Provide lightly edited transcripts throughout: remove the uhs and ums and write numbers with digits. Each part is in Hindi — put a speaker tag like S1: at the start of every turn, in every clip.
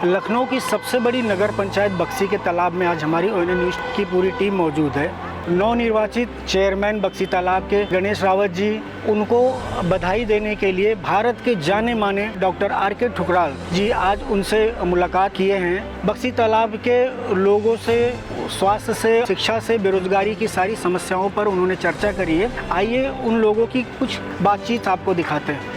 S1: लखनऊ की सबसे बड़ी नगर पंचायत बक्सी के तालाब में आज हमारी ONN न्यूज़ की पूरी टीम मौजूद है। नवनिर्वाचित चेयरमैन बक्सी तालाब के गणेश रावत जी, उनको बधाई देने के लिए भारत के जाने माने डॉक्टर RK ठुकराल जी आज उनसे मुलाकात किए हैं। बक्सी तालाब के लोगों से, स्वास्थ्य से, शिक्षा से, बेरोजगारी की सारी समस्याओं पर उन्होंने चर्चा करी है। आइए उन लोगों की कुछ बातचीत आपको दिखाते हैं।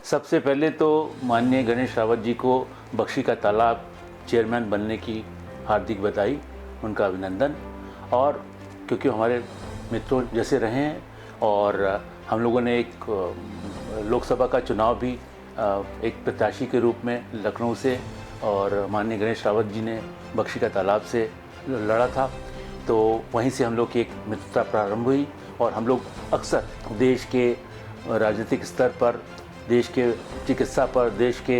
S2: सबसे पहले तो माननीय गणेश रावत जी को बक्सी का तालाब चेयरमैन बनने की हार्दिक बधाई, उनका अभिनंदन। और क्योंकि हमारे मित्रों जैसे रहे हैं और हम लोगों ने एक लोकसभा का चुनाव भी एक प्रत्याशी के रूप में लखनऊ से और माननीय गणेश रावत जी ने बक्सी का तालाब से लड़ा था, तो वहीं से हम लोग की एक मित्रता प्रारंभ हुई। और हम लोग अक्सर देश के राजनीतिक स्तर पर, देश के चिकित्सा पर, देश के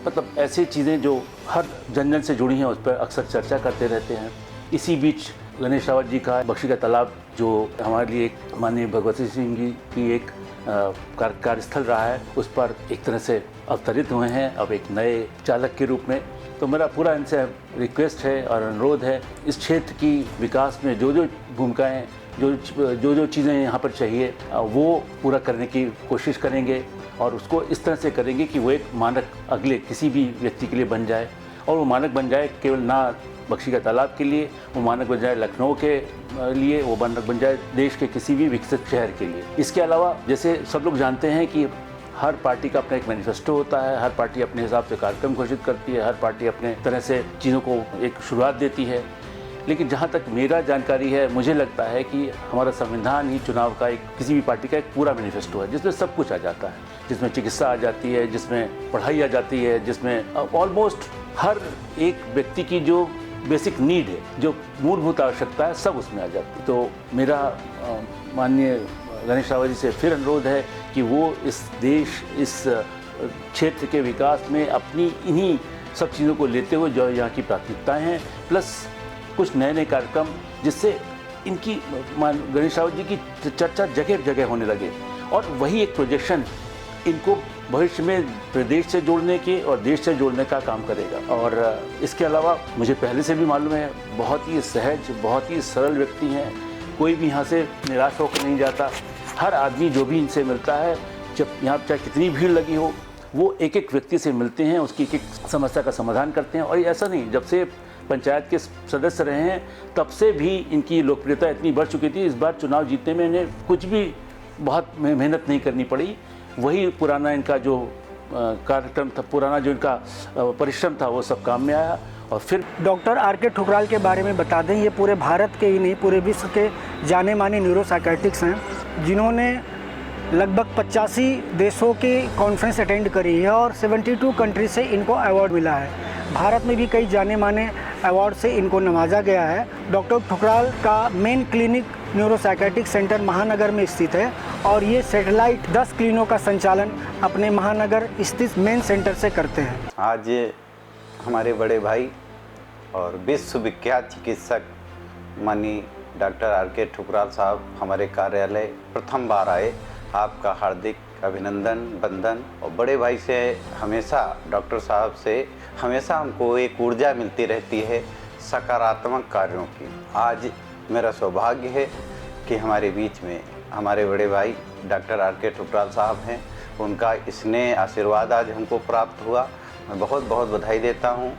S2: मतलब ऐसी चीज़ें जो हर जन जन से जुड़ी हैं उस पर अक्सर चर्चा करते रहते हैं। इसी बीच गणेश रावत जी का बक्सी का तालाब जो हमारे लिए माननीय भगवती सिंह जी की एक कार्यस्थल रहा है, उस पर एक तरह से अवतरित हुए हैं अब एक नए चालक के रूप में। तो मेरा पूरा इनसे रिक्वेस्ट है और अनुरोध है, इस क्षेत्र की विकास में जो जो भूमिकाएँ, जो चीज़ें यहाँ पर चाहिए वो पूरा करने की कोशिश करेंगे और उसको इस तरह से करेंगे कि वो एक मानक अगले किसी भी व्यक्ति के लिए बन जाए। और वो मानक बन जाए केवल ना बक्सी का तालाब के लिए, वो मानक बन जाए लखनऊ के लिए, वो मानक बन जाए देश के किसी भी विकसित शहर के लिए। इसके अलावा जैसे सब लोग जानते हैं कि हर पार्टी का अपना एक मैनिफेस्टो होता है, हर पार्टी अपने हिसाब से कार्यक्रम घोषित करती है, हर पार्टी अपने तरह से चीज़ों को एक शुरुआत देती है। लेकिन जहाँ तक मेरा जानकारी है, मुझे लगता है कि हमारा संविधान ही चुनाव का एक, किसी भी पार्टी का एक पूरा मैनिफेस्टो है, जिसमें सब कुछ आ जाता है, जिसमें चिकित्सा आ जाती है, जिसमें पढ़ाई आ जाती है, जिसमें ऑलमोस्ट हर एक व्यक्ति की जो बेसिक नीड है, जो मूलभूत आवश्यकता है, सब उसमें आ जाती है। तो मेरा माननीय गणेश रावत जी से फिर अनुरोध है कि वो इस देश, इस क्षेत्र के विकास में अपनी इन्हीं सब चीज़ों को लेते हुए जो यहाँ की प्राथमिकताएँ हैं, प्लस कुछ नए नए कार्यक्रम जिससे इनकी गणेश रावत जी की चर्चा जगह जगह होने लगे और वही एक प्रोजेक्शन इनको भविष्य में प्रदेश से जोड़ने के और देश से जोड़ने का काम करेगा। और इसके अलावा मुझे पहले से भी मालूम है, बहुत ही सहज, बहुत ही सरल व्यक्ति हैं, कोई भी यहाँ से निराश होकर नहीं जाता। हर आदमी जो भी इनसे मिलता है, जब यहाँ चाहे कितनी भीड़ लगी हो, वो एक एक व्यक्ति से मिलते हैं, उसकी एक एक समस्या का समाधान करते हैं। और ऐसा नहीं, जब से पंचायत के सदस्य रहे हैं तब से भी इनकी लोकप्रियता इतनी बढ़ चुकी थी। इस बार चुनाव जीतने में इन्हें कुछ भी बहुत मेहनत नहीं करनी पड़ी, वही पुराना इनका जो कार्यक्रम था, पुराना जो इनका परिश्रम था, वो सब काम में आया। और फिर
S1: डॉक्टर RK ठुकराल के बारे में बता दें, ये पूरे भारत के ही नहीं, पूरे विश्व के जाने माने न्यूरोसाइकियाट्रिस्ट हैं, जिन्होंने लगभग 85 देशों की कॉन्फ्रेंस अटेंड करी है और 72 कंट्री से इनको अवार्ड मिला है। भारत में भी कई जाने माने अवार्ड से इनको नवाजा गया है। डॉक्टर ठुकराल का मेन क्लिनिक न्यूरोसाइकियाट्रिक सेंटर महानगर में स्थित है और ये सैटेलाइट 10 क्लिनिकों का संचालन अपने महानगर स्थित मेन सेंटर से करते हैं।
S3: आज हमारे बड़े भाई और विश्वविख्यात चिकित्सक माननीय डॉक्टर RK ठुकराल साहब हमारे कार्यालय प्रथम बार आए। आपका हार्दिक अभिनंदन, वंदन। और बड़े भाई से हमेशा, डॉक्टर साहब से हमेशा हमको एक ऊर्जा मिलती रहती है सकारात्मक कार्यों की। आज मेरा सौभाग्य है कि हमारे बीच में हमारे बड़े भाई डॉक्टर RK ठुकराल साहब हैं, उनका स्नेह आशीर्वाद आज हमको प्राप्त हुआ। मैं बहुत बहुत बधाई देता हूं।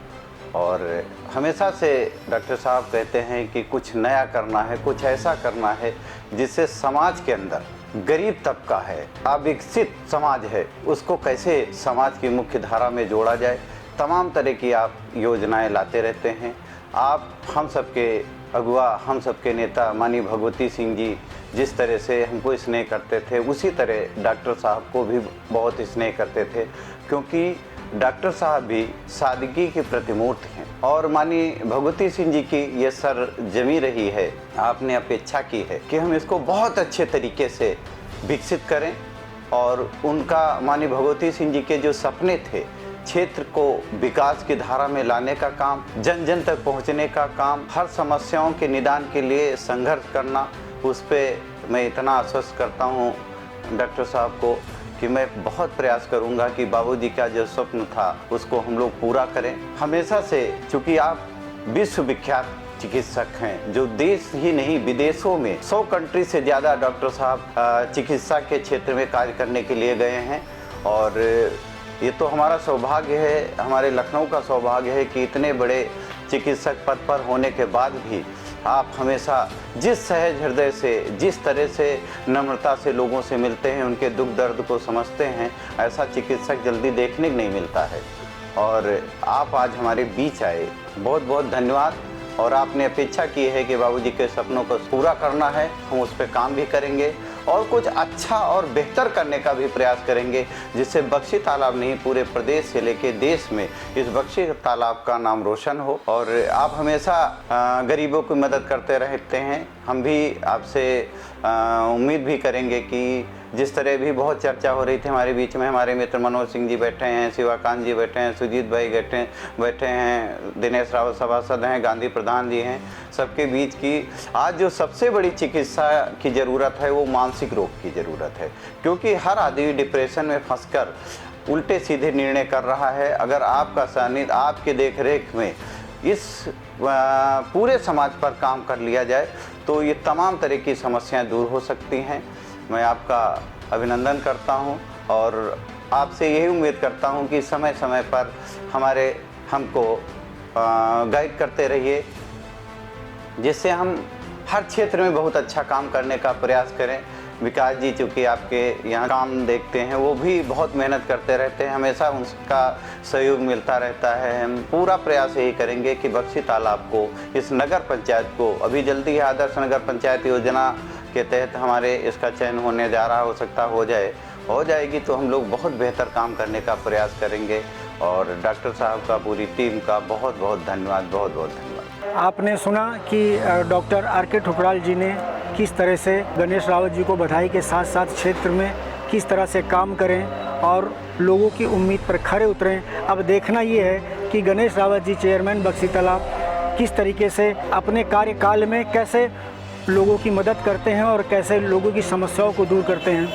S3: और हमेशा से डॉक्टर साहब कहते हैं कि कुछ नया करना है, कुछ ऐसा करना है जिससे समाज के अंदर गरीब तबका है, अविकसित समाज है, उसको कैसे समाज की मुख्य धारा में जोड़ा जाए, तमाम तरह की आप योजनाएं लाते रहते हैं। आप हम सबके अगुआ, हम सबके नेता माननीय भगवती सिंह जी जिस तरह से हमको स्नेह करते थे, उसी तरह डॉक्टर साहब को भी बहुत स्नेह करते थे, क्योंकि डॉक्टर साहब भी सादगी की प्रतिमूर्ति हैं। और माननीय भगवती सिंह जी की ये सर जमी रही है, आपने अपेक्षा की है कि हम इसको बहुत अच्छे तरीके से विकसित करें। और उनका माननीय भगवती सिंह जी के जो सपने थे, क्षेत्र को विकास की धारा में लाने का काम, जन जन तक पहुंचने का काम, हर समस्याओं के निदान के लिए संघर्ष करना, उस पर मैं इतना आश्वस्त करता हूं डॉक्टर साहब को कि मैं बहुत प्रयास करूंगा कि बाबूजी का जो स्वप्न था उसको हम लोग पूरा करें। हमेशा से, चूँकि आप विश्वविख्यात चिकित्सक हैं, जो देश ही नहीं विदेशों में 100 कंट्री से ज़्यादा डॉक्टर साहब चिकित्सा के क्षेत्र में कार्य करने के लिए गए हैं। और ये तो हमारा सौभाग्य है, हमारे लखनऊ का सौभाग्य है कि इतने बड़े चिकित्सक पद पर होने के बाद भी आप हमेशा जिस सहज हृदय से, जिस तरह से नम्रता से लोगों से मिलते हैं, उनके दुख दर्द को समझते हैं, ऐसा चिकित्सक जल्दी देखने को नहीं मिलता है। और आप आज हमारे बीच आए, बहुत बहुत धन्यवाद। और आपने अपेक्षा की है कि बाबूजी के सपनों को पूरा करना है, हम उस पर काम भी करेंगे और कुछ अच्छा और बेहतर करने का भी प्रयास करेंगे, जिससे बख्शी तालाब नहीं पूरे प्रदेश से लेकर देश में इस बख्शी तालाब का नाम रोशन हो। और आप हमेशा गरीबों की मदद करते रहते हैं, हम भी आपसे उम्मीद भी करेंगे कि जिस तरह भी बहुत चर्चा हो रही थी हमारे बीच में, हमारे मित्र मनोज सिंह जी बैठे हैं, शिवाकांत जी बैठे हैं, सुजीत भाई बैठे हैं, दिनेश रावत सभासद हैं, गांधी प्रधान जी हैं, सबके बीच की आज जो सबसे बड़ी चिकित्सा की ज़रूरत है वो मानसिक रोग की ज़रूरत है। क्योंकि हर आदमी डिप्रेशन में फंसकर उल्टे सीधे निर्णय कर रहा है। अगर आपका सानिध्य, आपके देख रेख में इस पूरे समाज पर काम कर लिया जाए तो ये तमाम तरह की समस्याएं दूर हो सकती हैं। मैं आपका अभिनंदन करता हूं और आपसे यही उम्मीद करता हूं कि समय समय पर हमको गाइड करते रहिए, जिससे हम हर क्षेत्र में बहुत अच्छा काम करने का प्रयास करें। विकास जी चूँकि आपके यहाँ काम देखते हैं, वो भी बहुत मेहनत करते रहते हैं, हमेशा उनका सहयोग मिलता रहता है। हम पूरा प्रयास यही करेंगे कि बख्शी तालाब को, इस नगर पंचायत को, अभी जल्दी ही आदर्श नगर पंचायत योजना के तहत हमारे इसका चयन होने जा रहा, हो सकता हो जाएगी तो हम लोग बहुत बेहतर काम करने का प्रयास करेंगे। और डॉक्टर साहब का, पूरी टीम का बहुत बहुत धन्यवाद, बहुत बहुत धन्यवाद।
S1: आपने सुना कि डॉक्टर आर.के. ठुकराल जी ने किस तरह से गणेश रावत जी को बधाई के साथ साथ क्षेत्र में किस तरह से काम करें और लोगों की उम्मीद पर खरे उतरें। अब देखना ये है कि गणेश रावत जी चेयरमैन बख्शी तालाब किस तरीके से अपने कार्यकाल में कैसे लोगों की मदद करते हैं और कैसे लोगों की समस्याओं को दूर करते हैं।